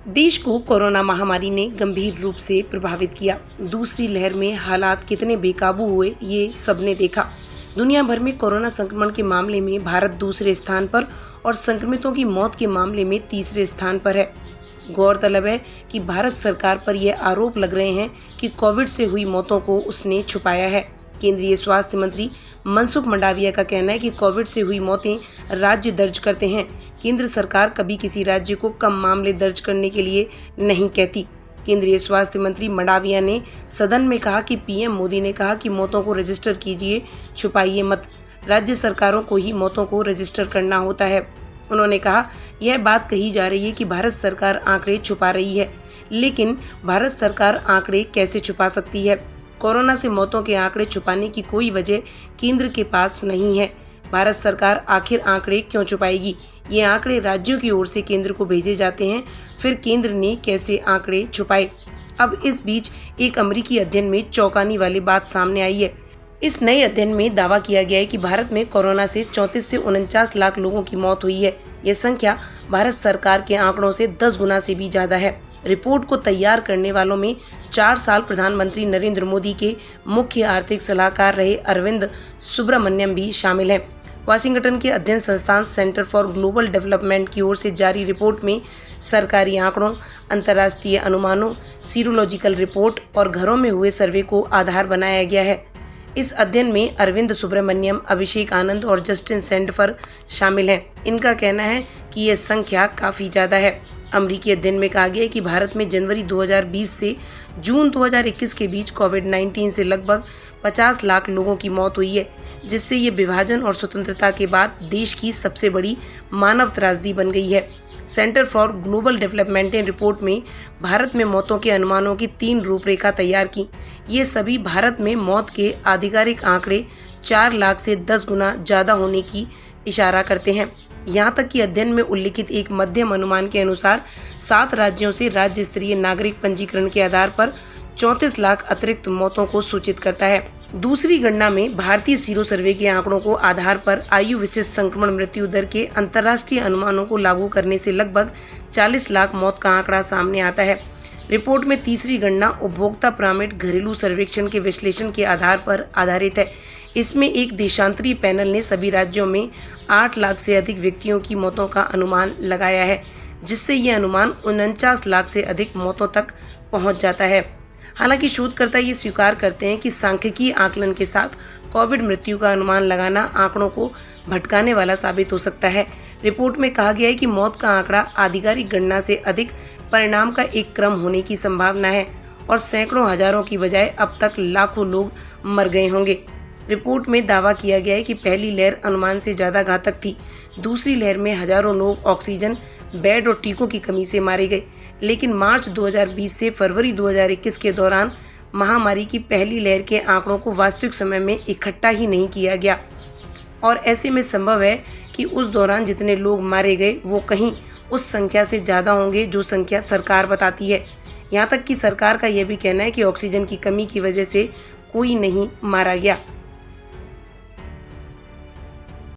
देश को कोरोना महामारी ने गंभीर रूप से प्रभावित किया। दूसरी लहर में हालात कितने बेकाबू हुए ये सबने देखा। दुनिया भर में कोरोना संक्रमण के मामले में भारत दूसरे स्थान पर और संक्रमितों की मौत के मामले में तीसरे स्थान पर है। गौरतलब है कि भारत सरकार पर यह आरोप लग रहे हैं कि कोविड से हुई मौतों को उसने छुपाया है। केंद्रीय स्वास्थ्य मंत्री मनसुख मंडाविया का कहना है कि कोविड से हुई मौतें राज्य दर्ज करते हैं। केंद्र सरकार कभी किसी राज्य को कम मामले दर्ज करने के लिए नहीं कहती। केंद्रीय स्वास्थ्य मंत्री मंडाविया ने सदन में कहा कि पीएम मोदी ने कहा कि मौतों को रजिस्टर कीजिए, छुपाइए मत। राज्य सरकारों को ही मौतों को रजिस्टर करना होता है। उन्होंने कहा, यह बात कही जा रही है कि भारत सरकार आंकड़े छुपा रही है, लेकिन भारत सरकार आंकड़े कैसे छुपा सकती है? कोरोना से मौतों के आंकड़े छुपाने की कोई वजह केंद्र के पास नहीं है। भारत सरकार आखिर आंकड़े क्यों छुपाएगी? ये आंकड़े राज्यों की ओर से केंद्र को भेजे जाते हैं, फिर केंद्र ने कैसे आंकड़े छुपाए? अब इस बीच एक अमेरिकी अध्ययन में चौंकाने वाली बात सामने आई है। इस नए अध्ययन में दावा किया गया है कि भारत में कोरोना से 34 से 49 लाख लोगों की मौत हुई है। यह संख्या भारत सरकार के आंकड़ों से 10 गुना से भी ज्यादा है। रिपोर्ट को तैयार करने वालों में 4 साल प्रधानमंत्री नरेंद्र मोदी के मुख्य आर्थिक सलाहकार रहे अरविंद सुब्रमण्यम भी शामिल हैं। वाशिंगटन के अध्ययन संस्थान सेंटर फॉर ग्लोबल डेवलपमेंट की ओर से जारी रिपोर्ट में सरकारी आंकड़ों, अंतर्राष्ट्रीय अनुमानों, सीरोलॉजिकल रिपोर्ट और घरों में हुए सर्वे को आधार बनाया गया है। इस अध्ययन में अरविंद सुब्रमण्यम, अभिषेक आनंद और जस्टिन सेंडफर शामिल हैं। इनका कहना है कि यह संख्या काफ़ी ज़्यादा है। अमेरिकी अध्ययन में कहा गया है कि भारत में जनवरी 2020 से जून 2021 के बीच कोविड-19 से लगभग 50 लाख लोगों की मौत हुई है, जिससे ये विभाजन और स्वतंत्रता के बाद देश की सबसे बड़ी मानव त्रासदी बन गई है। सेंटर फॉर ग्लोबल डेवलपमेंट ने रिपोर्ट में भारत में मौतों के अनुमानों की 3 रूपरेखा तैयार की। ये सभी भारत में मौत के आधिकारिक आंकड़े 4 लाख से 10 गुना ज़्यादा होने की इशारा करते हैं। यहाँ तक कि अध्ययन में उल्लिखित एक मध्यम अनुमान के अनुसार 7 राज्यों से राज्य स्तरीय नागरिक पंजीकरण के आधार पर 34 लाख अतिरिक्त mौतों को सूचित करता है। दूसरी गणना में भारतीय सीरो सर्वे के आंकड़ों को आधार पर आयु विशिष्ट संक्रमण मृत्यु दर के अंतर्राष्ट्रीय अनुमानों को लागू करने से लगभग 40 लाख मौत का आंकड़ा सामने आता है। रिपोर्ट में तीसरी गणना उपभोक्ता पिरामिड घरेलू सर्वेक्षण के विश्लेषण के आधार पर आधारित है। इसमें एक देशांतरीय पैनल ने सभी राज्यों में 8 लाख से अधिक व्यक्तियों की मौतों का अनुमान लगाया है, जिससे ये अनुमान 49 लाख से अधिक मौतों तक पहुंच जाता है। हालांकि शोधकर्ता ये स्वीकार करते हैं कि सांख्यिकीय आकलन के साथ कोविड मृत्यु का अनुमान लगाना आंकड़ों को भटकाने वाला साबित हो सकता है। रिपोर्ट में कहा गया है कि मौत का आंकड़ा आधिकारिक गणना से अधिक परिणाम का एक क्रम होने की संभावना है और सैकड़ों हजारों की बजाय अब तक लाखों लोग मर गए होंगे। रिपोर्ट में दावा किया गया है कि पहली लहर अनुमान से ज़्यादा घातक थी। दूसरी लहर में हजारों लोग ऑक्सीजन, बेड और टीकों की कमी से मारे गए, लेकिन मार्च 2020 से फरवरी 2021 के दौरान महामारी की पहली लहर के आंकड़ों को वास्तविक समय में इकट्ठा ही नहीं किया गया और ऐसे में संभव है कि उस दौरान जितने लोग मारे गए वो कहीं उस संख्या से ज़्यादा होंगे जो संख्या सरकार बताती है। यहाँ तक कि सरकार का यह भी कहना है कि ऑक्सीजन की कमी की वजह से कोई नहीं मारा गया।